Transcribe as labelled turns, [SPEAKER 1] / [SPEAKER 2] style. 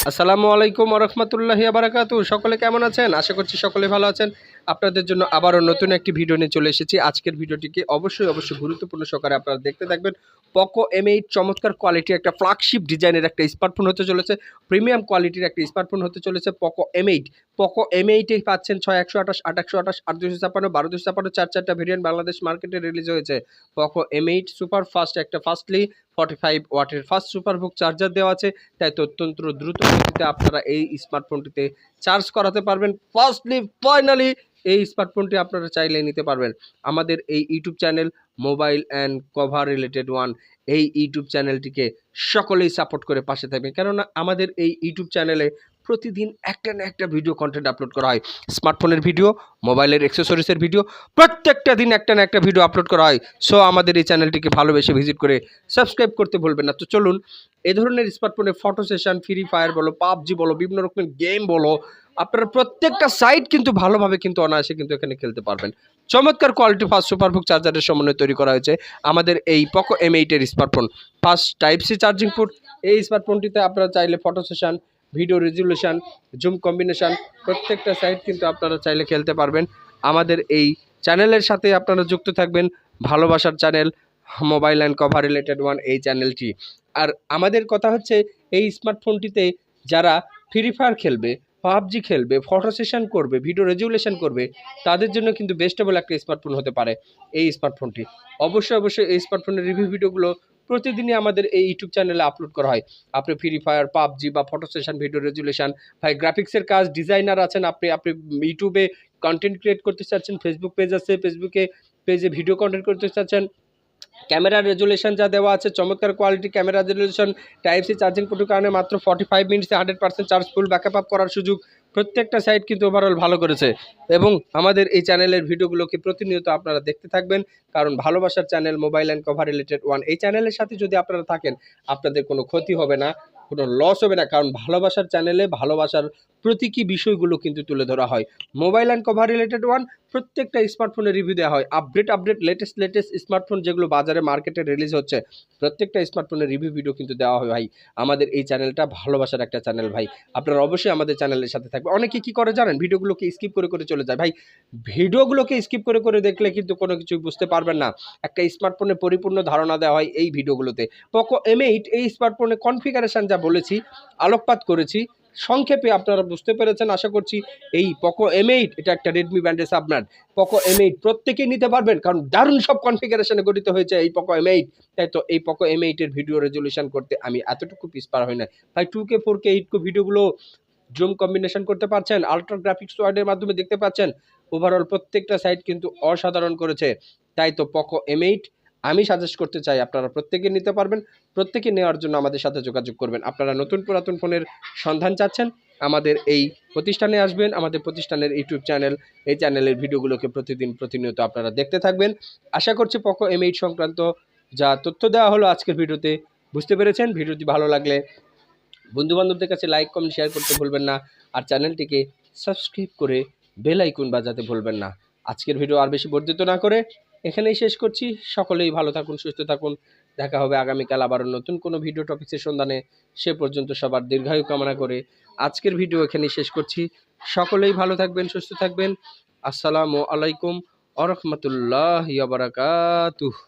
[SPEAKER 1] আসসালামু আলাইকুম ওয়া রাহমাতুল্লাহি ওয়া বারাকাতুহু। সকলে কেমন আছেন? আশা করছি সকলে ভালো আছেন। আপনাদের জন্য আবারও নতুন একটি ভিডিও নিয়ে চলে এসেছি। আজকের ভিডিওটিকে অবশ্যই গুরুত্বপূর্ণ সহকারে আপনারা দেখতে থাকবেন। POCO M8 চমৎকার কোয়ালিটির একটা ফ্ল্যাগশিপ ডিজাইনের একটা স্মার্টফোন হতে চলেছে। প্রিমিয়াম কোয়ালিটির একটা স্মার্টফোন হতে চলেছে POCO M8। POCO M8 এই পাচ্ছেন 6 128 8 128 8 256 12 256 4টা ভেরিয়েন্ট বাংলাদেশ মার্কেটে রিলিজ হয়েছে। POCO M8 সুপার ফাস্ট একটা ফাস্টলি 45 ওয়াটের ফাস্ট সুপারবুক চার্জার দেওয়া আছে। তাই তো অত্যন্ত দ্রুত গতিতে আপনারা এই স্মার্টফোনটিতে চার্জ করাতে পারবেন। ফাইনালি এই স্মার্টফোনটি আপনারা চাইলে নিতে পারবেন। আমাদের এই YouTube channel mobile and cover related one, এই ইউটিউব চ্যানেলটিকে সকলেই সাপোর্ট করে পাশে থাকবেন, কেননা আমাদের এই ইউটিউব চ্যানেলে প্রতিদিন একটা না একটা ভিডিও কন্টেন্ট আপলোড করা হয়। স্মার্টফোনের ভিডিও, মোবাইলের অ্যাক্সেসরিজের ভিডিও, প্রত্যেকটা দিন একটা না একটা ভিডিও আপলোড করা হয়। সো আমাদের এই চ্যানেলটিকে ভালোবেসে ভিজিট করে সাবস্ক্রাইব করতে ভুলবেন না। তো চলুন, এ ধরনের স্মার্টফোনে ফটো সেশন, ফ্রি ফায়ার বলো, পাবজি বলো, বিভিন্ন রকমের গেম বলো, আপনারা প্রত্যেকটা সাইট কিন্তু ভালোভাবে কিন্তু অনায়াসে কিন্তু এখানে খেলতে পারবেন। চমৎকার কোয়ালিটি ফাস্ট সুপারবুক চার্জারের সমন্বয়ে তৈরি করা হয়েছে আমাদের এই POCO M8 এর smartphone. Fast type C charging port. এই স্মার্টফোনটিতে আপনারা চাইলে photo session, video resolution, zoom combination, প্রত্যেকটা সাইট কিন্তু আপনারা চাইলে খেলতে পারবেন। আমাদের এই চ্যানেলের সাথে আপনারা যুক্ত থাকবেন। ভালোবাসার channel mobile and cover related one, এই চ্যানেলটি। আর আমাদের কথা হচ্ছে, এই স্মার্টফোনটিতে যারা ফ্রি ফায়ার খেলবে, পাবজি খেলবে, ফটো সেশন করবে, ভিডিও রেজুলেশন করবে, তাদের জন্য কিন্তু বেস্টেবল একটা স্মার্টফোন হতে পারে এই স্মার্টফোনটি। অবশ্যই এই স্মার্টফোনের রিভিউ ভিডিওগুলো প্রতিদিনই আমাদের এই ইউটিউব চ্যানেলে আপলোড করা হয়। আপনি ফ্রি ফায়ার, পাবজি বা ফটো সেশন, ভিডিও রেজুলেশন, ভাই গ্রাফিক্সের কাজ, ডিজাইনার আছেন, আপনি ইউটিউবে কন্টেন্ট ক্রিয়েট করতে চাচ্ছেন, ফেসবুক পেজ আছে, পেজে ভিডিও কন্টেন্ট করতে চাচ্ছেন, ক্যামেরা রেজুলেশন যা দেওয়া আছে, চমৎকার quality camera resolution, type C charging পোর্টের কারণে মাত্র 45 মিনিটসে 100% চার্জ ফুল ব্যাকআপ আপ করার সুযোগ। প্রত্যেকটা সাইট কিন্তু ওভারঅল ভালো করেছে। এবং আমাদের এই চ্যানেলের ভিডিওগুলোকে প্রতিনিয়ত আপনারা দেখতে থাকবেন, কারণ ভালোবাসার channel mobile and cover related one, এই চ্যানেলের সাথে যদি আপনারা থাকেন, আপনাদের কোনো ক্ষতি হবে না, কোনো লস হবে না, কারণ ভালোবাসার চ্যানেলে ভালোবাসার প্রতীকী বিষয়গুলো কিন্তু তুলে ধরা হয়। Mobile and cover related one, প্রত্যেকটা স্মার্টফোনের রিভিউ দেওয়া হয়। আপডেট লেটেস্ট স্মার্টফোন যেগুলো বাজারে মার্কেটে রিলিজ হচ্ছে, প্রত্যেকটা স্মার্টফোনের রিভিউ ভিডিও কিন্তু দেওয়া হয় ভাই। আমাদের এই চ্যানেলটা ভালোবাসার একটা চ্যানেল ভাই। আপনারা অবশ্যই আমাদের চ্যানেলের সাথে থাকবেন। অনেকে কি করে জানেন, ভিডিওগুলোকে স্কিপ করে চলে যায় ভাই। ভিডিওগুলোকে স্কিপ করে দেখলে কিন্তু কোনো কিছুই বুঝতে পারবেন না। একটা স্মার্টফোনের পরিপূর্ণ ধারণা দেওয়া হয় এই ভিডিওগুলোতে। POCO M8 এই স্মার্টফোনের কনফিগারেশন যা বলেছি, আলোকপাত করেছি, সংক্ষেপে আপনারা বুঝতে পেরেছেন আশা করছি। এই POCO M8 এটা একটা রেডমি ব্র্যান্ডের সাবব্র্যান্ড। POCO M8 প্রত্যেকেই নিতে পারবেন, কারণ দারুণ সব কনফিগারেশনে গঠিত হয়েছে এই POCO M8। তাই তো এই POCO M8 এর ভিডিও রেজুলেশন করতে আমি এতটুকু পিছপা হই না ভাই। 2K 4K 8K ভিডিওগুলো জুম কম্বিনেশন করতে পারছেন, আল্ট্রা গ্রাফিক্স ওয়ার্ডের মাধ্যমে দেখতে পাচ্ছেন। ওভারঅল প্রত্যেকটা সাইট কিন্তু অসাধারণ করেছে। তাই তো POCO M8 আমি সাজেস্ট করতে চাই আপনারা প্রত্যেকে নিতে পারবেন। প্রত্যেকে নেওয়ার জন্য আমাদের সাথে যোগাযোগ করবেন। আপনারা নতুন পুরাতন ফোনের সন্ধান চাচ্ছেন, আমাদের এই প্রতিষ্ঠানে আসবেন। আমাদের প্রতিষ্ঠানের ইউটিউব চ্যানেল, এই চ্যানেলের ভিডিওগুলোকে প্রতিনিয়ত আপনারা দেখতে থাকবেন। আশা করছি POCO M8 সংক্রান্ত যা তথ্য দেওয়া হলো আজকের ভিডিওতে বুঝতে পেরেছেন। ভিডিওটি ভালো লাগলে বন্ধুবান্ধবদের কাছে লাইক, কমেন্ট, শেয়ার করতে ভুলবেন না। আর চ্যানেলটিকে সাবস্ক্রাইব করে বেল আইকন বাজাতে ভুলবেন না। আজকের ভিডিও আর বেশি বর্ধিত না করে এখানেই শেষ করছি। সকলেই ভালো থাকুন, সুস্থ থাকুন। দেখা হবে আগামীকাল আবারও নতুন কোনো ভিডিও টপিক্সের সন্ধানে। সে পর্যন্ত সবার দীর্ঘায়ু কামনা করে আজকের ভিডিও এখানেই শেষ করছি। সকলেই ভালো থাকবেন, সুস্থ থাকবেন। আসসালামু আলাইকুম ওয়া রাহমাতুল্লাহি ওয়া বারাকাতুহু।